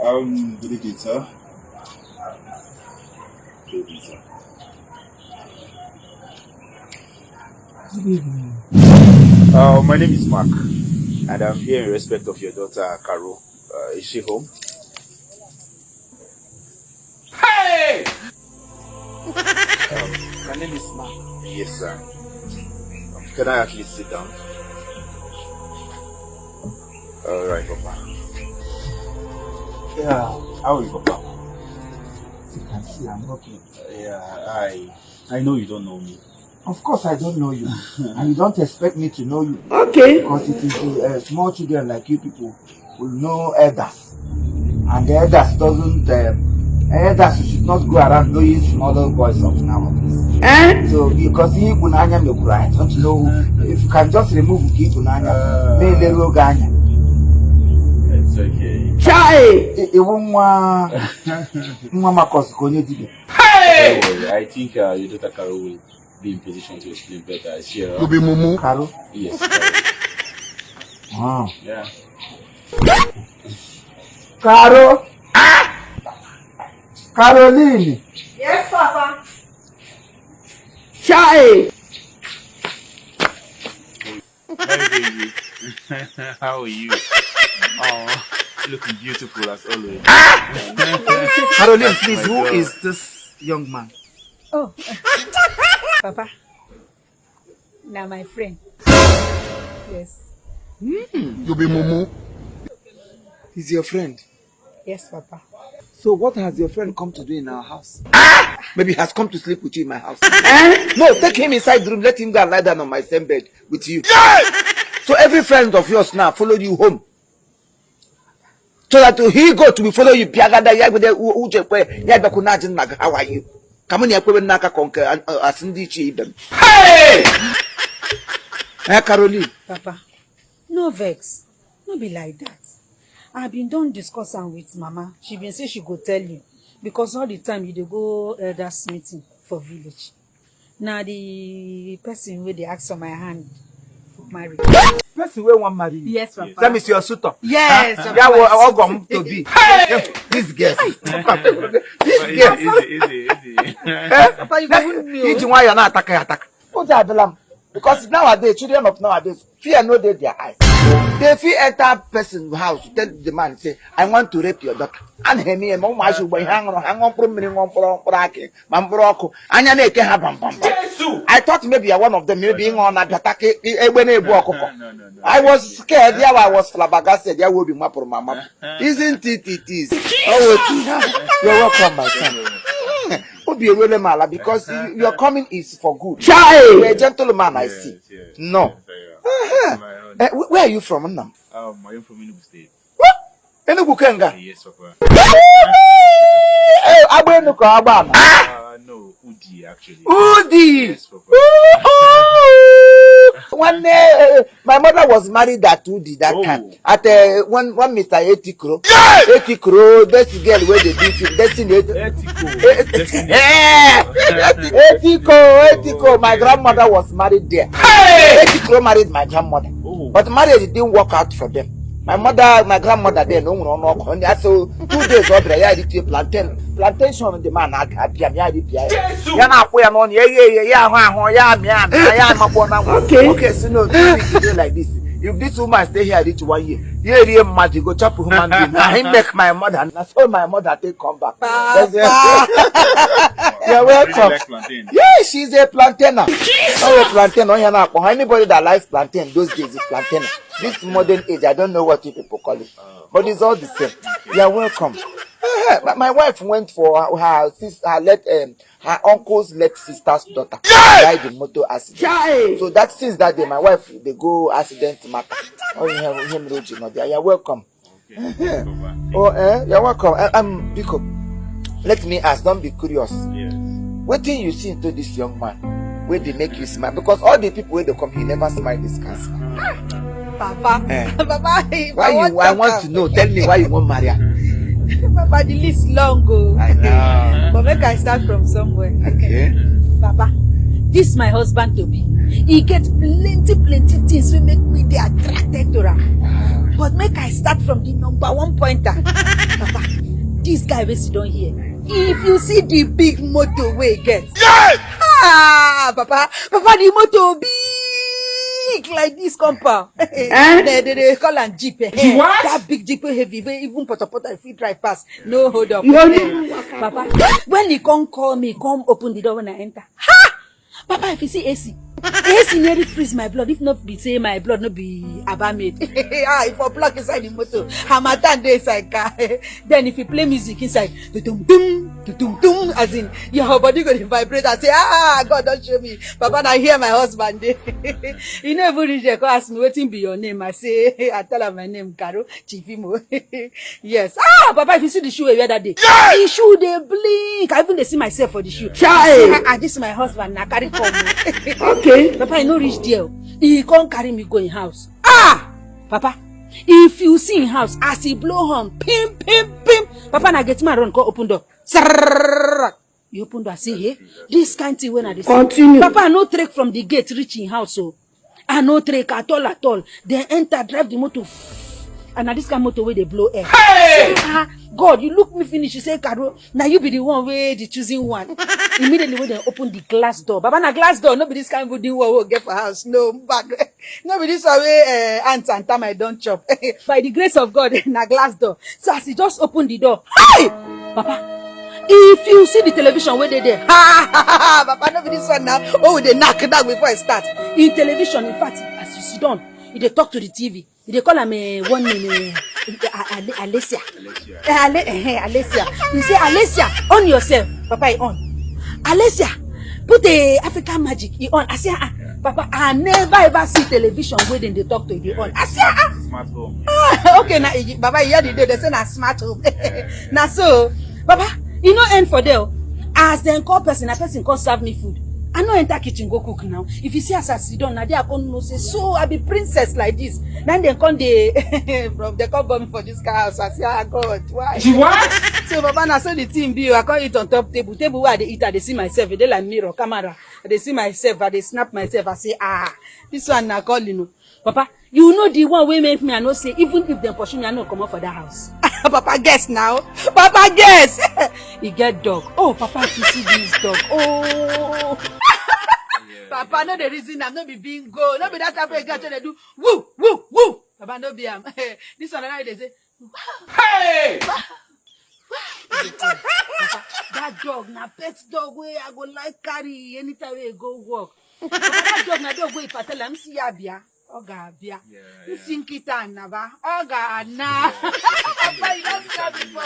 Good evening, sir. Good evening, sir. Good evening. My name is Mark, and I'm here in respect of your daughter, Carol. Is she home? Hey! My name is Mark. Yes, sir. Can I actually sit down? All right, Papa. Yeah, How are you, Papa? as you can see, I'm okay. I know you don't know me. Of course, I don't know you, and you don't expect me to know you. Okay. Because it is the small children like you people who know elders, and the elders doesn't. Elders should not go around knowing smaller boys of nowadays. So because I don't know if you can just remove Kipunanya, It's okay. Chai! Hey! I think your daughter Carol will be in position to explain better. Is she To be Mumu. Carol? Yes, Carol. Wow. Yeah. Carol? Caroline? Yes, Papa. Chai! Hi, baby. How are you? Oh, looking beautiful as always. Caroline, please, who is this young man? Oh, Papa. Now my friend. Yes. You be Mumu. He's your friend. Yes, Papa. So what has your friend come to do in our house? Maybe he has come to sleep with you in my house. No, take him inside the room. Let him go and lie down on my same bed with you. So every friend of yours now follow you home. So that he go to be follow you. How are you? Come on, hey! Hey, Caroline. Papa, no vex. No be like that. I've been done discussing with Mama. She been say she go tell you. Because all the time you dey go elders meeting for village. Now the person where they ask for my hand for marriage. Person where one marry you. Yes, Papa. That means your suitor. Yes, Huh? Papa. Yeah, well, welcome to be. This girl. This girl. Easy. Papa, you wouldn't know. Each one you're not attack. What's that? Because nowadays, children of nowadays, fear no dey their eyes. They fear enter person's house, tell the man, say, I want to rape your daughter. And him and mama should hang on from me, one for Brake, Mambroko, and you make a bam. I thought maybe you're one of them, maybe on a attack when they walk. I was scared, yeah, I was flabbergasted, there will be my poor mama. Isn't it? It is. Oh, you're welcome, my son. Be a really mala because your coming is for good. Chai! You're a gentleman, I see. Yes. No. Where are you from, Nam? I am from Imo State. What? Enugu Kenga? Yes, Papa. No, Udi actually. Udi! Yes, Papa. One my mother was married at Udi that time. At one Mr. Etikro. Etikro, that's the girl where they do Destiny. Etiko. My grandmother was married there. Etikro married my grandmother. But marriage didn't work out for them. My grandmother then no. So 2 days over there, I did plantation the man I okay, so no, like this. If this woman stay here this 1 year, you mad, you go chop human being. I make my mother, that's all my mother take come back. You're welcome. Yeah, she's a plantainer. Oh, a plantain. Anybody that likes plantain, those days is plantainer. This modern age, I don't know what you people call it, but it's all the same. You're welcome. My wife went for her sister, her uncle's late sister's daughter died in motor accident. So that since that day, my wife they go accident matter. Oh, you're welcome. Okay. You're welcome. Biko, let me ask. Don't be curious. Yes. What do you see into this young man? Where they make you smile? Because all the people where they come, he never smile this cancer. Papa. Papa, I want to know. Tell me why you want marry her. Papa, the list long go. I know. But make I start from somewhere. Okay. Papa, this my husband to be. He get plenty things will make me dey attracted to her. But make I start from the number one pointer. Papa, this guy wey sit down here, if you see the big motor wey he get, papa, the motor big like this compound. They call am jeep. What? That big jeep heavy, even potopota if you drive past, no hold up. Papa, when he come call me, come open the door when I enter. Papa, if you see AC nearly freeze my blood. If not be say my blood no be abamade. If I plug inside the motor, Hamatan dey inside car. Then if you play music inside, dum, as in your body go to vibrate and say, God don't show me. Papa, now hear my husband. You know, even reach there, come ask me wetin be your name. I say, I tell her my name, Caro Chiefimo. Yes. Papa, if you see the shoe I wear that day, the shoe they blink. I even they see myself for the shoe. This is my husband. Now carry come. Okay. Papa, I no reach there. He can't carry me go in house. Papa, if you see in house, as he blow horn, pim. Papa, na get my run, go open door. You open door, say, hey, this kind thing when I continue. Papa, I no trek from the gate reach in house, so I no trek at all. They enter, drive the motor. And now this kind of motor where they blow air. Hey! God, you look me finish. You say, Caro, now you be the one where the choosing one. Immediately when they open the glass door. Baba, na glass door. Nobody this kind of wooden wall will get for house. No, but nobody this way ants and time I don't chop. By the grace of God, na glass door. So as he just opened the door, hi, Papa, if you see the television where they there, Papa, nobody this one now. Oh, they knock down before it starts. In television, in fact, as you sit down, they talk to the TV. They call him one name, Alessia. Alessia. You say, Alessia, on yourself. Papa, he on. Alessia, put the African magic, he on. I say, Papa, I never ever see television where they talk to you on. I say, Smart home. Okay, now, Papa, you hear the day, they say, na smart home. Now, so, Papa, you know, end for there. As they call person, a person call serve me food. I no enter kitchen go cook now. If you see us as sit down, now they are going to say, so I be princess like this. Then they come they come bomb for this house. I say, God, why? What? So Papa, now so the team be, I can't eat on top table. Table where they eat, I they see myself. They like mirror, camera. They see myself, I they snap myself. I say, this one I call you know. Papa, you know the one way make me I know say, even if they pursue me, I know come out for that house. Papa, guess now. Papa, guess. He get dog. Oh, Papa, if you see this dog. Oh. Papa, no the reason I'm not be bingo. No be that type of girl they do. Woo. Papa, no be this one now they say. Hey! Papa, that dog na pet dog way I go like carry anytime we go work. Papa, that dog na dog way if I tell him see abia. Oga abia. You think it na ba? Oga na. Papa, you don't say before.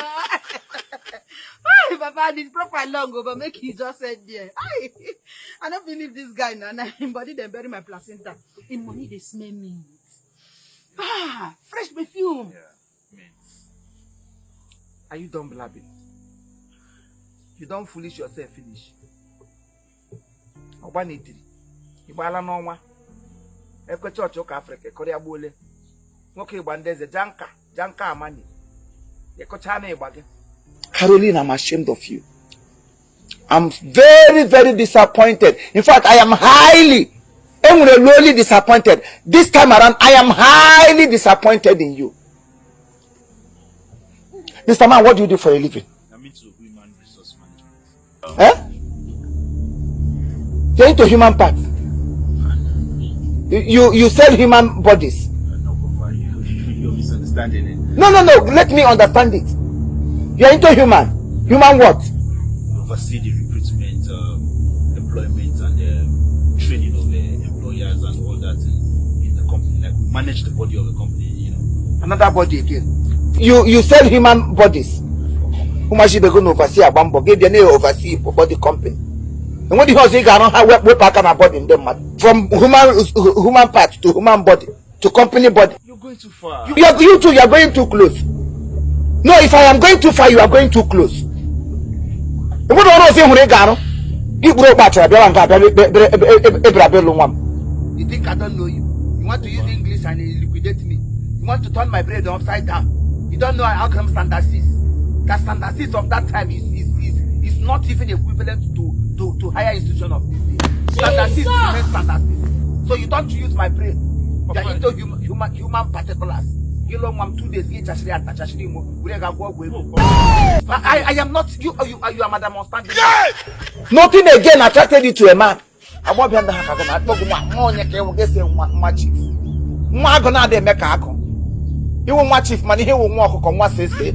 Papa, this profile long over, make he just said there. I don't believe this guy now. Him body they bury my placenta. In money they smell mint. Fresh perfume. Yeah, mint. Are you done blabbing? You don't foolish yourself finish. Obanitiri. Ibala no nwa. Ekwe church oka Africa Korea bole. Nwoke Igbandeze janka amani. Yekocha na Igbage. Caroline, I'm ashamed of you. I'm very, very disappointed. In fact, I am highly disappointed. This time around, I am highly disappointed in you. Mr. Man, what do you do for a living? I'm into human resource management. You're into human parts. You sell human bodies. No, Papa, you're misunderstanding it. No. Let me understand it. You're into human. Human what? Oversee the recruitment, employment, and training of the employers and all that in the company. Like we manage the body of the company, you know. Another body again. You sell human bodies. Who much you going to oversee a bumbo? Give your name oversee body company. And when the house you got on we pack on a body in them from human parts to human body to company body. You're going too far. You two, you are going too close. No, if I am going too far, you are going too close. You think I don't know you? You want to use English and liquidate me? You want to turn my brain upside down? You don't know how come standard 6. That standard 6 of that time is not even equivalent to higher institution of this day. Standard 6 is standard 6. So you don't use my brain. You are into human particulars. You long 2 days each actually at actually we I am not you are Madam Understanding. Nothing again attracted you to a man. I want behind the hacker. I talk more chief. Gonna de make he won't watch if money, he won't walk on what say.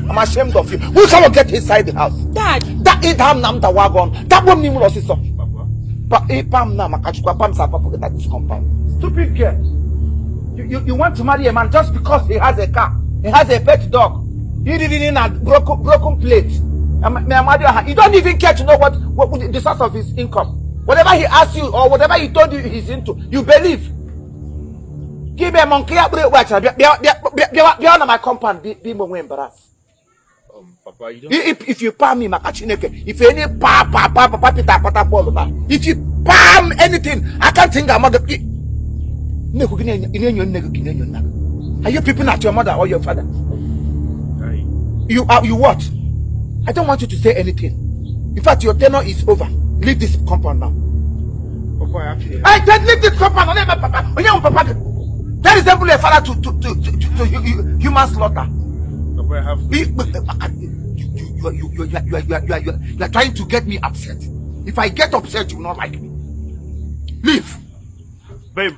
I'm ashamed of you. We come and get inside the house. Dad, that ain't ham nam the wagon. That won't mean loss. But a pam na makachukwa pam sa papa that is compound. Stupid girl. You want to marry a man just because he has a car, he has a pet dog, he didn't in a broken plate. You don't even care to know what the source of his income. Whatever he asks you or whatever he told you he's into, you believe. Give me a monkey watch. Be on my compound. Be more embarrassed. Papa, you don't. If you palm me, if any if you palm anything, I can't think I'm not. Are you peeping at your mother or your father? You what? I don't want you to say anything. In fact, your tenure is over. Leave this compound now. Papa, actually. I said leave this compound. Papa. That is simply a father to human slaughter. Papa, I have. You are trying to get me upset. If I get upset, you will not like me. Leave. Babe,